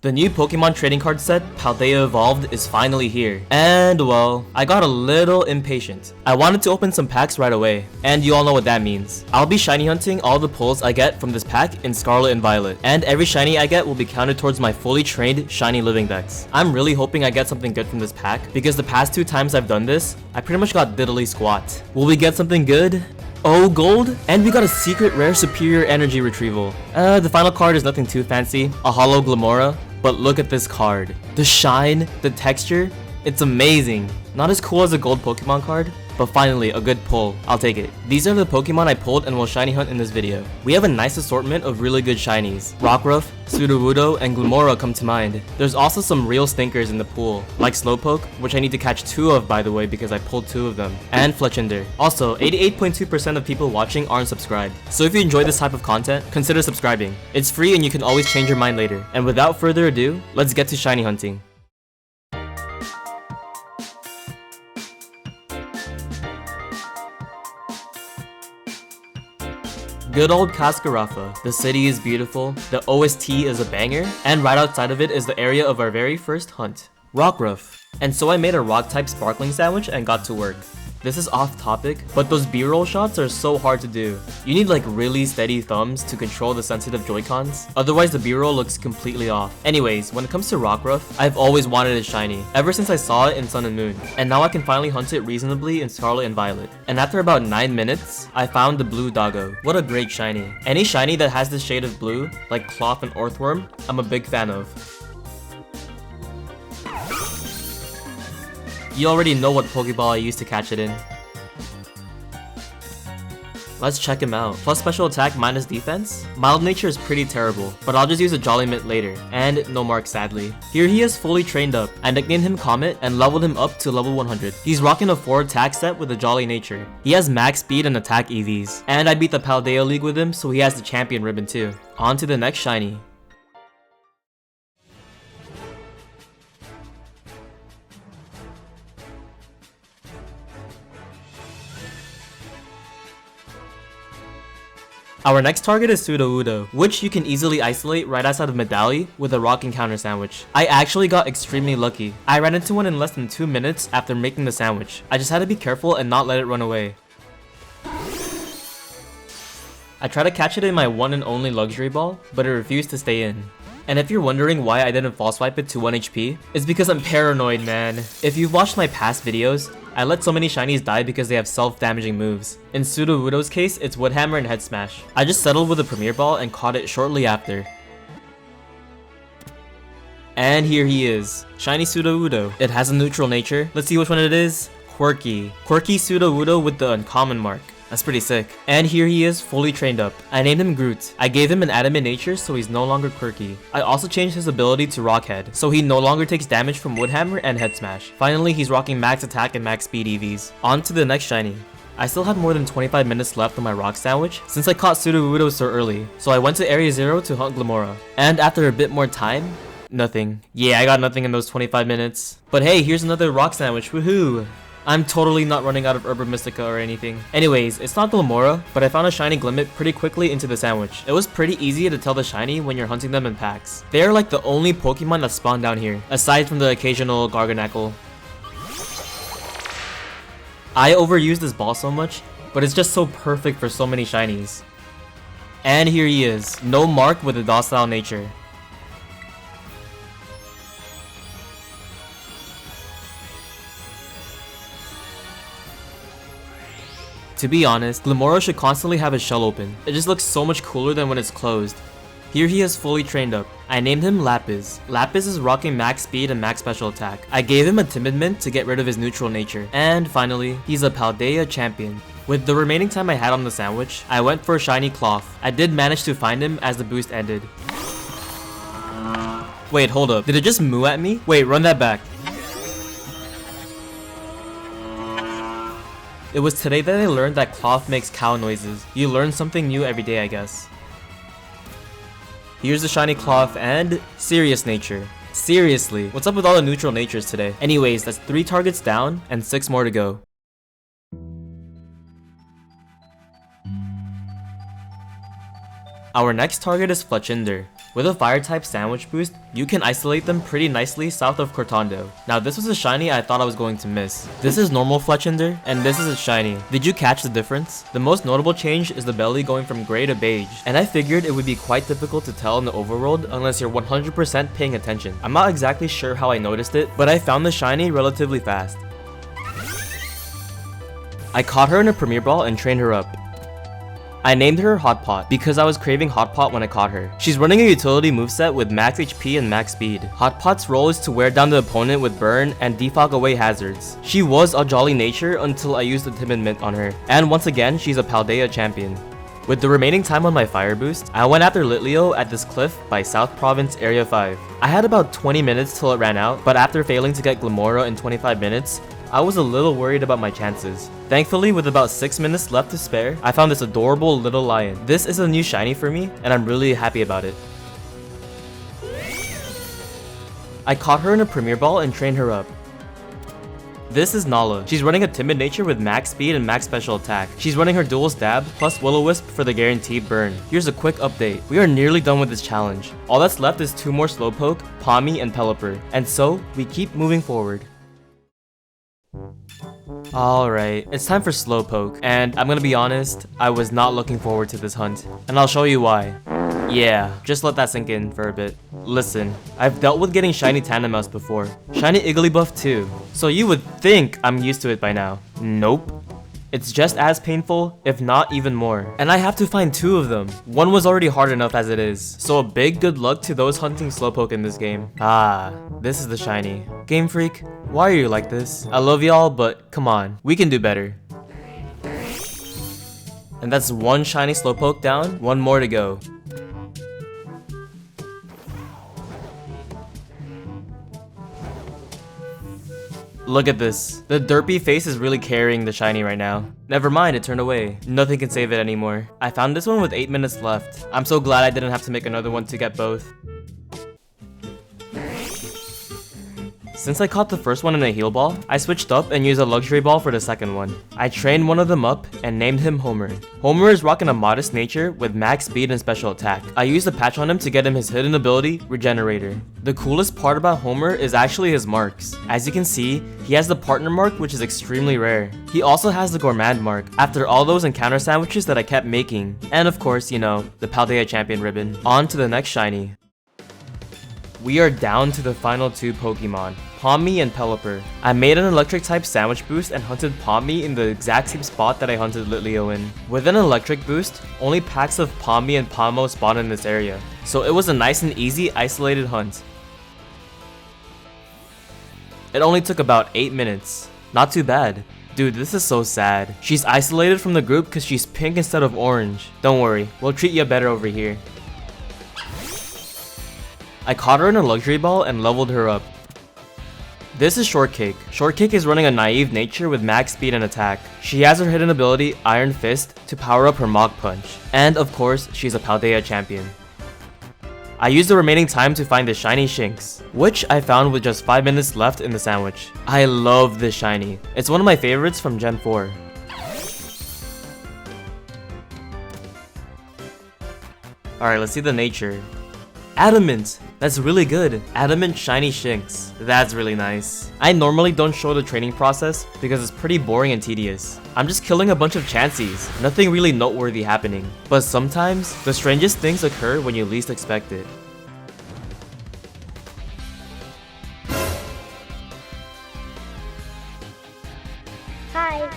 The new Pokemon trading card set, Paldea Evolved, is finally here. And well, I got a little impatient. I wanted to open some packs right away, and you all know what that means. I'll be shiny hunting all the pulls I get from this pack in Scarlet and Violet, and every shiny I get will be counted towards my fully trained shiny living dex. I'm really hoping I get something good from this pack, because the past 2 times I've done this, I pretty much got diddly squat. Will we get something good? Oh, gold? And we got a secret rare superior energy retrieval. The final card is nothing too fancy, a hollow Glimmora. But look at this card. The shine, the texture, it's amazing. Not as cool as a gold Pokemon card, but finally a good pull. I'll take it. These are the Pokemon I pulled and will shiny hunt in this video. We have a nice assortment of really good shinies. Rockruff, Sudowoodo, and Glimmora come to mind. There's also some real stinkers in the pool, like Slowpoke, which I need to catch 2 of by the way because I pulled 2 of them, and Fletchinder. Also, 88.2% of people watching aren't subscribed. So if you enjoy this type of content, consider subscribing. It's free and you can always change your mind later. And without further ado, let's get to shiny hunting. Good old Cascarrafa. The city is beautiful, the OST is a banger, and right outside of it is the area of our very first hunt, Rockruff. And so I made a rock type sparkling sandwich and got to work. This is off topic, but those b-roll shots are so hard to do. You need like really steady thumbs to control the sensitive Joy-Cons, otherwise the b-roll looks completely off. Anyways, when it comes to Rockruff, I've always wanted it shiny, ever since I saw it in Sun and Moon, and now I can finally hunt it reasonably in Scarlet and Violet. And after about 9 minutes, I found the blue doggo. What a great shiny. Any shiny that has this shade of blue, like Klawf and Earthworm, I'm a big fan of. You already know what Pokeball I used to catch it in. Let's check him out. Plus special attack minus defense? Mild nature is pretty terrible, but I'll just use a Jolly Mint later, and no mark sadly. Here he is fully trained up. I nicknamed him Comet and leveled him up to level 100. He's rocking a 4 attack set with a Jolly nature. He has max speed and attack EVs. And I beat the Paldea League with him, so he has the champion ribbon too. On to the next shiny. Our next target is Sudowoodo, which you can easily isolate right outside of Medali with a rock encounter sandwich. I actually got extremely lucky. I ran into one in less than 2 minutes after making the sandwich. I just had to be careful and not let it run away. I tried to catch it in my one and only luxury ball, but it refused to stay in. And if you're wondering why I didn't false swipe it to 1 HP, it's because I'm paranoid, man. If you've watched my past videos, I let so many shinies die because they have self-damaging moves. In Sudowoodo's case, it's Wood Hammer and Head Smash. I just settled with a Premier Ball and caught it shortly after. And here he is, shiny Sudowoodo. It has a neutral nature. Let's see which one it is. Quirky. Quirky Sudowoodo with the uncommon mark. That's pretty sick. And here he is, fully trained up. I named him Groot. I gave him an adamant nature so he's no longer quirky. I also changed his ability to Rock Head, so he no longer takes damage from Wood Hammer and Head Smash. Finally, he's rocking max attack and max speed EVs. On to the next shiny. I still had more than 25 minutes left on my rock sandwich since I caught Sudowoodo so early, so I went to Area 0 to hunt Glimmora. And after a bit more time, nothing. Yeah, I got nothing in those 25 minutes. But hey, here's another rock sandwich, woohoo! I'm totally not running out of Herba Mystica or anything. Anyways, it's not Glimmora, but I found a shiny Glimmit pretty quickly into the sandwich. It was pretty easy to tell the shiny when you're hunting them in packs. They are like the only Pokemon that spawn down here, aside from the occasional Garganacl. I overused this ball so much, but it's just so perfect for so many shinies. And here he is, no mark with a docile nature. To be honest, Glimmora should constantly have his shell open. It just looks so much cooler than when it's closed. Here he is fully trained up. I named him Lapis. Lapis is rocking max speed and max special attack. I gave him a Timid Mint to get rid of his neutral nature. And finally, he's a Paldea champion. With the remaining time I had on the sandwich, I went for a shiny Klawf. I did manage to find him as the boost ended. Wait, hold up. Did it just moo at me? Wait, run that back. It was today that I learned that Klawf makes cow noises. You learn something new every day, I guess. Here's the shiny Klawf and serious nature. Seriously, what's up with all the neutral natures today? Anyways, that's 3 targets down and 6 more to go. Our next target is Fletchinder. With a fire type sandwich boost, you can isolate them pretty nicely south of Cortondo. Now this was a shiny I thought I was going to miss. This is normal Fletchinder, and this is a shiny. Did you catch the difference? The most notable change is the belly going from gray to beige, and I figured it would be quite difficult to tell in the overworld unless you're 100% paying attention. I'm not exactly sure how I noticed it, but I found the shiny relatively fast. I caught her in a Premier Ball and trained her up. I named her Hot Pot because I was craving Hot Pot when I caught her. She's running a utility moveset with max HP and max speed. Hot Pot's role is to wear down the opponent with burn and defog away hazards. She was a jolly nature until I used the Timid Mint on her, and once again she's a Paldea champion. With the remaining time on my fire boost, I went after Litleo at this cliff by South Province Area 5. I had about 20 minutes till it ran out, but after failing to get Glimmora in 25 minutes, I was a little worried about my chances. Thankfully, with about 6 minutes left to spare, I found this adorable little lion. This is a new shiny for me, and I'm really happy about it. I caught her in a Premier Ball and trained her up. This is Nala. She's running a timid nature with max speed and max special attack. She's running her dual stab plus Will-O-Wisp for the guaranteed burn. Here's a quick update. We are nearly done with this challenge. All that's left is 2 more Slowpoke, Pawmi, and Pelipper. And so, we keep moving forward. Alright, it's time for Slowpoke, and I'm gonna be honest, I was not looking forward to this hunt, and I'll show you why. Yeah, just let that sink in for a bit. Listen, I've dealt with getting shiny Tandemaus before, shiny Igglybuff too, so you would think I'm used to it by now. Nope. It's just as painful, if not even more. And I have to find 2 of them. One was already hard enough as it is. So a big good luck to those hunting Slowpoke in this game. Ah, this is the shiny. Game Freak, why are you like this? I love y'all, but come on, we can do better. And that's 1 shiny Slowpoke down, 1 more to go. Look at this. The derpy face is really carrying the shiny right now. Never mind, it turned away. Nothing can save it anymore. I found this one with 8 minutes left. I'm so glad I didn't have to make another one to get both. Since I caught the first one in a heal ball, I switched up and used a luxury ball for the second one. I trained one of them up and named him Homer. Homer is rocking a modest nature with max speed and special attack. I used a patch on him to get him his hidden ability, Regenerator. The coolest part about Homer is actually his marks. As you can see, he has the partner mark, which is extremely rare. He also has the gourmand mark, after all those encounter sandwiches that I kept making. And of course, you know, the Paldea champion ribbon. On to the next shiny. We are down to the final 2 Pokemon, Pawmi and Pelipper. I made an electric type sandwich boost and hunted Pawmi in the exact same spot that I hunted Litleo in. With an electric boost, only packs of Pawmi and Pawmo spawn in this area, so it was a nice and easy isolated hunt. It only took about 8 minutes. Not too bad. Dude, this is so sad. She's isolated from the group because she's pink instead of orange. Don't worry, we'll treat you better over here. I caught her in a luxury ball and leveled her up. This is Shortcake. Shortcake is running a naive nature with max speed and attack. She has her hidden ability, Iron Fist, to power up her Mach Punch. And of course, she's a Paldea champion. I used the remaining time to find the shiny Shinx, which I found with just 5 minutes left in the sandwich. I love this shiny. It's one of my favorites from Gen 4. Alright, let's see the nature. Adamant! That's really good. Adamant shiny Shinx. That's really nice. I normally don't show the training process because it's pretty boring and tedious. I'm just killing a bunch of Chanseys. Nothing really noteworthy happening. But sometimes, the strangest things occur when you least expect it. Hi.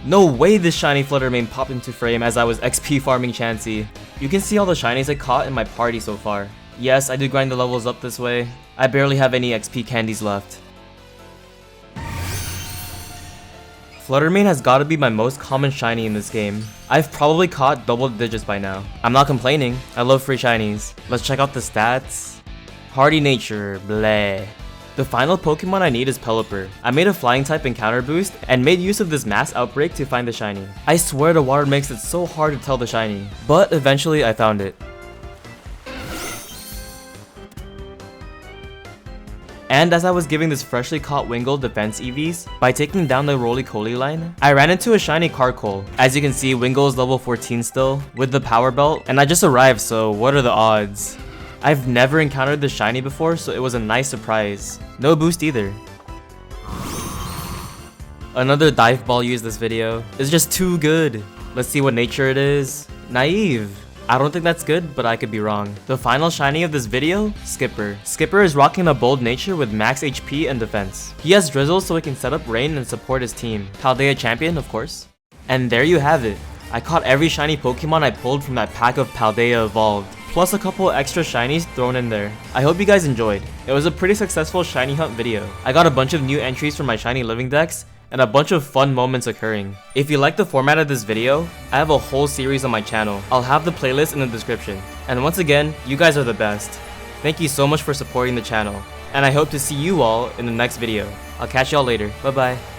No way this shiny Flutter Mane popped into frame as I was XP farming Chansey. You can see all the shinies I caught in my party so far. Yes, I do grind the levels up this way. I barely have any XP candies left. Flutter Mane has gotta be my most common shiny in this game. I've probably caught double digits by now. I'm not complaining, I love free shinies. Let's check out the stats. Hardy nature, bleh. The final Pokemon I need is Pelipper. I made a flying type encounter boost and made use of this mass outbreak to find the shiny. I swear the water makes it so hard to tell the shiny, but eventually I found it. And as I was giving this freshly caught Wingull defense EVs, by taking down the Roly-Coly line, I ran into a shiny Carkol. As you can see, Wingull is level 14 still, with the power belt, and I just arrived, so what are the odds? I've never encountered this shiny before, so it was a nice surprise. No boost either. Another dive ball used this video. It's just too good. Let's see what nature it is. Naive. I don't think that's good, but I could be wrong. The final shiny of this video? Skipper. Skipper is rocking a bold nature with max HP and defense. He has Drizzle so he can set up rain and support his team. Paldea champion, of course. And there you have it. I caught every shiny Pokemon I pulled from that pack of Paldea Evolved, plus a couple extra shinies thrown in there. I hope you guys enjoyed. It was a pretty successful shiny hunt video. I got a bunch of new entries from my shiny living decks, and a bunch of fun moments occurring. If you like the format of this video, I have a whole series on my channel. I'll have the playlist in the description. And once again, you guys are the best. Thank you so much for supporting the channel, and I hope to see you all in the next video. I'll catch y'all later. Bye bye.